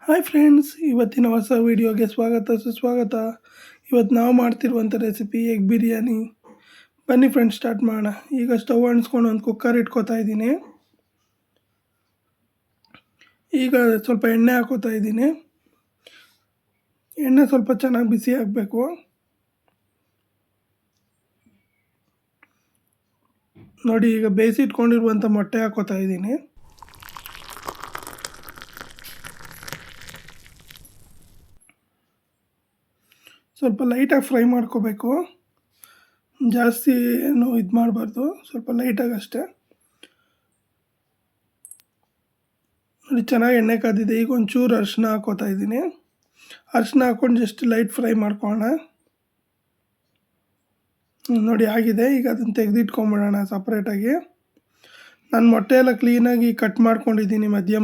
Hi friends, ಇವತ್ತಿನ ಹೊಸ ವೀಡಿಯೋಗೆ ಸ್ವಾಗತ ಸುಸ್ವಾಗತ. ಇವತ್ತು ನಾವು ಮಾಡ್ತಿರುವಂಥ ರೆಸಿಪಿ ಎಗ್ ಬಿರಿಯಾನಿ. ಬನ್ನಿ ಫ್ರೆಂಡ್ಸ್, ಸ್ಟಾರ್ಟ್ ಮಾಡೋಣ. ಈಗ ಸ್ಟವ್ ಅಂಟಿಸ್ಕೊಂಡು ಒಂದು ಕುಕ್ಕರ್ ಇಟ್ಕೋತಾ ಇದ್ದೀನಿ. ಈಗ ಸ್ವಲ್ಪ ಎಣ್ಣೆ ಹಾಕೋತಾ ಇದ್ದೀನಿ. ಎಣ್ಣೆ ಸ್ವಲ್ಪ ಚೆನ್ನಾಗಿ ಬಿಸಿ ಆಗಬೇಕು. ನೋಡಿ, ಈಗ ಬೇಯಿಸಿಟ್ಕೊಂಡಿರುವಂಥ ಮೊಟ್ಟೆ ಹಾಕೋತಾ ಇದ್ದೀನಿ. ಸ್ವಲ್ಪ ಲೈಟಾಗಿ ಫ್ರೈ ಮಾಡ್ಕೋಬೇಕು. ಜಾಸ್ತಿ ಏನು ಇದು ಮಾಡಬಾರ್ದು, ಸ್ವಲ್ಪ ಲೈಟಾಗಿ ಅಷ್ಟೇ. ನೋಡಿ, ಚೆನ್ನಾಗಿ ಎಣ್ಣೆ ಕಾದಿದೆ. ಈಗ ಒಂಚೂರು ಅರಿಶಿನ ಹಾಕೋತಾ ಇದ್ದೀನಿ. ಅರಿಶಿನ ಹಾಕ್ಕೊಂಡು ಜಸ್ಟ್ ಲೈಟ್ ಫ್ರೈ ಮಾಡ್ಕೊಳ್ಳೋಣ. ನೋಡಿ, ಆಗಿದೆ. ಈಗ ಅದನ್ನು ತೆಗೆದಿಟ್ಕೊಂಬಿಡೋಣ ಸಪ್ರೇಟಾಗಿ. ನಾನು ಮೊಟ್ಟೆ ಎಲ್ಲ ಕ್ಲೀನಾಗಿ ಕಟ್ ಮಾಡ್ಕೊಂಡಿದ್ದೀನಿ ಮಧ್ಯ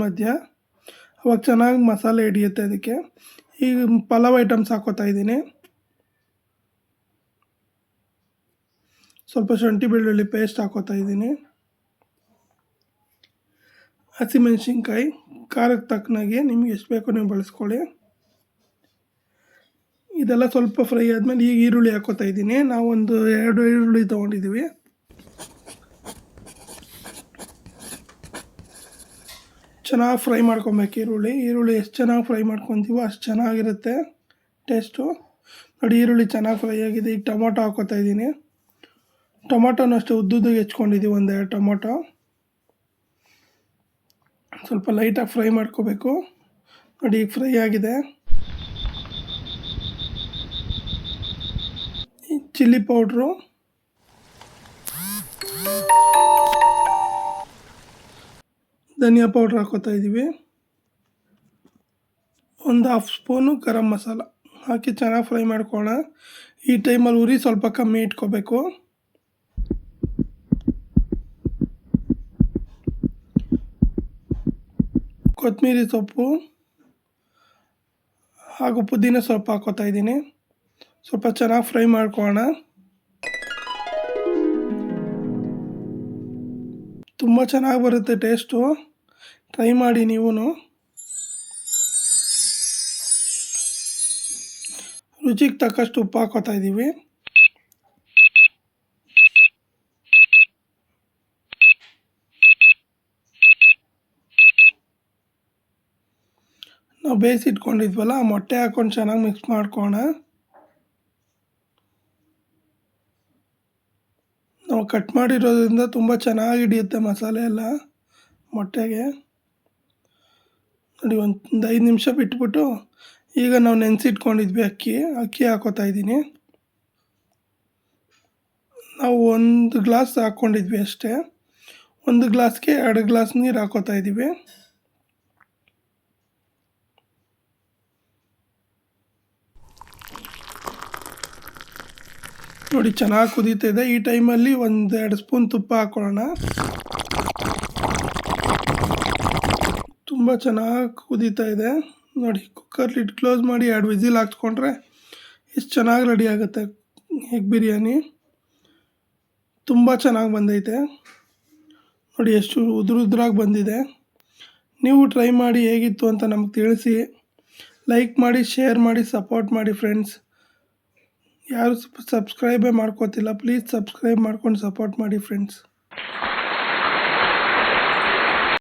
ಅವಾಗ ಚೆನ್ನಾಗಿ ಮಸಾಲೆ ಹಿಡಿಯುತ್ತೆ ಅದಕ್ಕೆ. ಈಗ ಪಲಾವ್ ಐಟಮ್ಸ್ ಹಾಕೋತಾ ಇದ್ದೀನಿ. ಸ್ವಲ್ಪ ಶುಂಠಿ ಬೆಳ್ಳುಳ್ಳಿ ಪೇಸ್ಟ್ ಹಾಕೋತಾ ಇದ್ದೀನಿ. ಹಸಿಮೆಣಸಿನ್ಕಾಯಿ ಖಾರಕ್ಕೆ ತಕ್ಕನಾಗೆ ನಿಮ್ಗೆ ಎಷ್ಟು ಬೇಕೋ ನೀವು ಬಳಸ್ಕೊಳ್ಳಿ. ಇದೆಲ್ಲ ಸ್ವಲ್ಪ ಫ್ರೈ ಆದಮೇಲೆ ಈಗ ಈರುಳ್ಳಿ ಹಾಕೋತಾ ಇದ್ದೀನಿ. ನಾವು ಒಂದು 2 ಈರುಳ್ಳಿ ತೊಗೊಂಡಿದ್ದೀವಿ. ಚೆನ್ನಾಗಿ ಫ್ರೈ ಮಾಡ್ಕೊಬೇಕು ಈರುಳ್ಳಿ ಎಷ್ಟು ಚೆನ್ನಾಗಿ ಫ್ರೈ ಮಾಡ್ಕೊತೀವೋ ಅಷ್ಟು ಚೆನ್ನಾಗಿರುತ್ತೆ ಟೇಸ್ಟು. ನೋಡಿ, ಈರುಳ್ಳಿ ಚೆನ್ನಾಗಿ ಫ್ರೈ ಆಗಿದೆ. ಈಗ ಟೊಮೊಟೊ ಹಾಕೋತಾ ಇದ್ದೀನಿ. ಟೊಮೊಟೊನೂ ಅಷ್ಟೇ ಉದ್ದುದ್ದಾಗಿ ಹೆಚ್ಕೊಂಡಿದ್ದೀವಿ, 1-2 ಟೊಮೊಟೊ. ಸ್ವಲ್ಪ ಲೈಟಾಗಿ ಫ್ರೈ ಮಾಡ್ಕೋಬೇಕು. ನೋಡಿ, ಈಗ ಫ್ರೈ ಆಗಿದೆ. ಚಿಲ್ಲಿ ಪೌಡ್ರು, ಧನಿಯಾ ಪೌಡ್ರ್ ಹಾಕೋತಾ ಇದ್ದೀವಿ. 1/2 ಸ್ಪೂನು ಗರಂ ಮಸಾಲ ಹಾಕಿ ಚೆನ್ನಾಗಿ ಫ್ರೈ ಮಾಡ್ಕೊಳ್ಳೋಣ. ಈ ಟೈಮಲ್ಲಿ ಉರಿ ಸ್ವಲ್ಪ ಕಮ್ಮಿ ಇಟ್ಕೋಬೇಕು. ಕೊತ್ತಂಬರಿ ಸೊಪ್ಪು ಹಾಗೂ ಪುದೀನ ಸೊಪ್ಪು ಹಾಕೋತಾ ಇದ್ದೀನಿ. ಸ್ವಲ್ಪ ಚೆನ್ನಾಗಿ ಫ್ರೈ ಮಾಡ್ಕೊಳ್ಳೋಣ. ತುಂಬ ಚೆನ್ನಾಗಿ ಬರುತ್ತೆ ಟೇಸ್ಟು, ಟ್ರೈ ಮಾಡಿ ನೀವು. ರುಚಿಗೆ ತಕ್ಕಷ್ಟು ಉಪ್ಪು ಹಾಕೋತಾ ಇದ್ದೀವಿ. ನಾವು ಬೇಯಿಸಿಟ್ಕೊಂಡಿದ್ವಲ್ಲ, ಆ ಮೊಟ್ಟೆ ಹಾಕ್ಕೊಂಡು ಚೆನ್ನಾಗಿ ಮಿಕ್ಸ್ ಮಾಡ್ಕೊಳ್ಳೋಣ. ನಾವು ಕಟ್ ಮಾಡಿರೋದ್ರಿಂದ ತುಂಬ ಚೆನ್ನಾಗಿ ಹಿಡಿಯುತ್ತೆ ಮಸಾಲೆ ಎಲ್ಲ ಮೊಟ್ಟೆಗೆ. ನೋಡಿ, ಒಂದು 5 ನಿಮಿಷ ಬಿಟ್ಬಿಟ್ಟು ಈಗ ನಾವು ನೆನೆಸಿಟ್ಕೊಂಡಿದ್ವಿ ಅಕ್ಕಿ ಹಾಕೋತಾ ಇದ್ದೀನಿ. ನಾವು 1 ಗ್ಲಾಸ್ ಹಾಕ್ಕೊಂಡಿದ್ವಿ ಅಷ್ಟೇ. 1 ಗ್ಲಾಸ್ಗೆ 2 ಗ್ಲಾಸ್ ನೀರು ಹಾಕೋತಾ ಇದ್ದೀವಿ. ನೋಡಿ, ಚೆನ್ನಾಗಿ ಕುದೀತಿದೆ. ಈ ಟೈಮಲ್ಲಿ 1-2 ಸ್ಪೂನ್ ತುಪ್ಪ ಹಾಕೊಳ್ಳೋಣ. ತುಂಬ ಚೆನ್ನಾಗಿ ಕುದೀತಾ ಇದೆ. ನೋಡಿ, ಕುಕ್ಕರ್ ಲಿಡ್ ಕ್ಲೋಸ್ ಮಾಡಿ 2 ವಿಸಿಲ್ ಹಾಕ್ಸ್ಕೊಂಡ್ರೆ ಎಷ್ಟು ಚೆನ್ನಾಗಿ ರೆಡಿ ಆಗುತ್ತೆ ಎಗ್ ಬಿರಿಯಾನಿ. ತುಂಬ ಚೆನ್ನಾಗಿ ಬಂದೈತೆ. ನೋಡಿ, ಎಷ್ಟು ಉದುರಾಗಿ ಬಂದಿದೆ. ನೀವು ಟ್ರೈ ಮಾಡಿ ಹೇಗಿತ್ತು ಅಂತ ನಮಗೆ ತಿಳಿಸಿ. ಲೈಕ್ ಮಾಡಿ, ಶೇರ್ ಮಾಡಿ, ಸಪೋರ್ಟ್ ಮಾಡಿ ಫ್ರೆಂಡ್ಸ್. ಯಾರು ಸಬ್ಸ್ಕ್ರೈಬೇ ಮಾಡ್ಕೋತಿಲ್ಲ, ಪ್ಲೀಸ್ ಸಬ್ಸ್ಕ್ರೈಬ್ ಮಾಡ್ಕೊಂಡು ಸಪೋರ್ಟ್ ಮಾಡಿ ಫ್ರೆಂಡ್ಸ್.